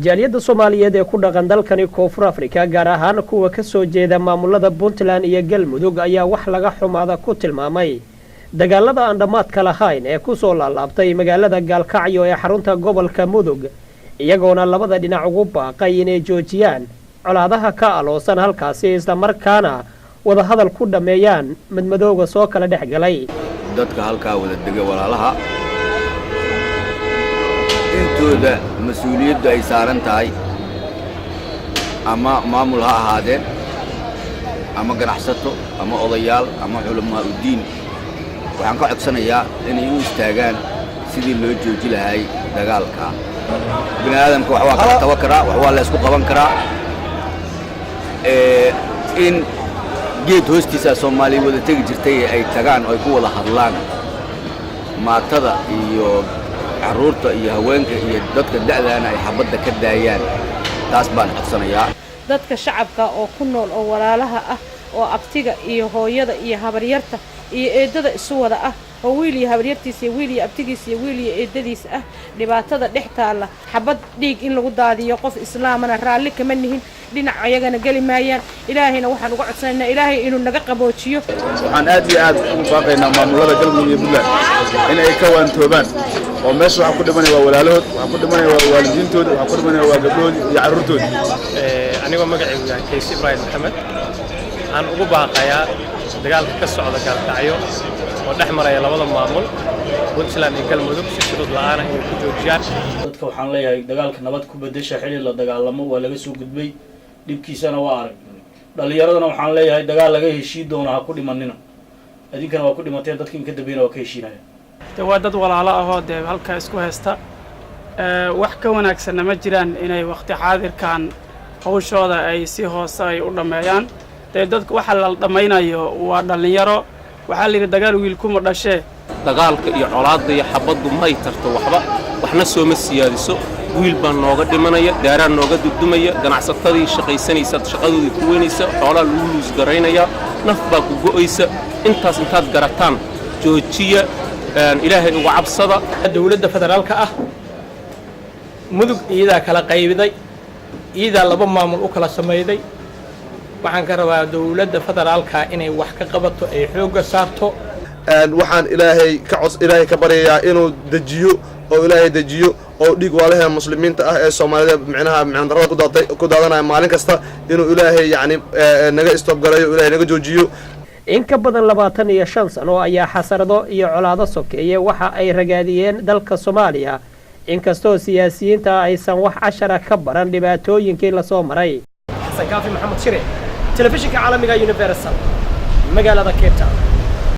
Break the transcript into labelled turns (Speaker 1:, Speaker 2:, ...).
Speaker 1: jaaliyadda Soomaaliyeed ee ku dhaqan dalkani Koonfur Afrika gaar ahaan kuwa ka soo jeeda maamulada Puntland iyo Galmudug ayaa wax laga xumaada ku tilmaamay dagaalada aan dhamaadka lahayn ee ku soo laalaabtay magaalada Gaalkacyo ee xarunta gobolka Mudug iyagoona labada dhinac ugu baaqay inay joojiyaan colaadaha ka aloosan halkaasi isla markaana wada hadal ku dhameeyaan madmadowga soo kala dhexgalay
Speaker 2: dadka halka wada dega walaalaha intooda mas'uuliyaddu ay saaran tahay ama maamul ha ahaadeen ama ganacsato ama odayaal ama culamaa u diin waxaan ka codsanayaa inay u istaagaan sidii loo jooji lahaay dagaalka bini'aadamka wax waa kala taban karaa wax waa la isku qaban karaa in geed hoostiisa Soomaaliya wada tagi jirtay ay tagaan oo ay ku wada hadlaan maatada iyo caruurta iyo haweenka iyo dadka da'daana ay xabadda ka daayaan taas baan codsanayaa
Speaker 3: dadka shacabka oo ku nool oo walaalaha ah oo abtiga iyo hooyada iyo habaryarta iyo eedada isu wada ah oo wiil iyo habaryartiisa iyo wiil iyo abtigiisa iyo wiil iyo eedadiisa ah dhibaatada dhex taala xabad dhiig in lagu daadiyo qof islaamana raalli kama nihin dhinac ayagana gali maayaan ilaahayna waxaan uga codsanaynaa ilaahay inuu naga qaboojiyo
Speaker 4: waxaan aad iyo aad ugu baaqaynaa maamulada Galmudug iyo Puntland in ay ka waantoobaan oo meesha waxa ku dhimanaya waa walaalahood waxa ku dhimanaya waa waalidiintooda waxa ku dhimanaya waa gabdhood iyo carruurtooda
Speaker 5: aniga magacaygu yahay Kays Ibrahim Maxamed aan ugu baaqayaa dagaalka ka socda Gaalkacyo oo dhex maraya labada maamul Puntland iyo Galmudug si shuruud la'aan ay ku joojiyaan
Speaker 6: dadka waxaan leeyahay dagaalka nabad ku bedesha xilli la dagaalamo waa laga soo gudbay dibkiisana waa arag dhalinyaradana waxaan leeyahay dagaal laga heshii doona ha ku dhimanina adinkana waa ku dhimatay dadkii ka dambeeyay waa ka heshiinaya
Speaker 7: waa dad walaalo ah oo halka isku haysta wax ka wanaagsan ma jiraan inay waqti xaadirkan hawshooda ay si hoose ay u dhameeyaan dadku waxa la dhamaynayo waa dhalinyaro waxa la yiri dagaal wiil kuma dhashay
Speaker 8: dagaalka iyo colaadda iyo xabaddu may tarto waxna soo ma siyaadiso wiil baan nooga dhimanaya daaraan nooga dudumaya ganacsatadii shaqaysanaysa shaqadoodii ku weynaysa xoolaha lagu luus garaynaya naf baa ku go'aysa intaas intaad garataan joojiya ilaahay uga cabsada
Speaker 1: dawladda federaalka ah mudug iyada kala qaybiday iyada laba maamul u kala sameeyay waxaan ka rabaa dawladda federaalka inay wax ka qabato ay xooga saarto
Speaker 4: waxaan ilaahay ka baryayaa inuu dajiyo oo ilaahay dajiyo oo dhig walaalaha muslimiinta ah ee Soomaalida macnaha darada ku daadanaya maalin kasta inuu ilaahay yaani naga stop garayo ilaahay naga joojiyo
Speaker 1: in ka badan 25 sano ayaa xasarado iyo colaado sokeeye waxa ay ragaadiyeen dalka Soomaaliya inkastoo siyaasiyiinta aysan wax cashara ka baran dhibaatooyinkii la soo maray Xasan Kaafi Maxamed Shire telefishinka caalamiga Universal magaalada Cape Town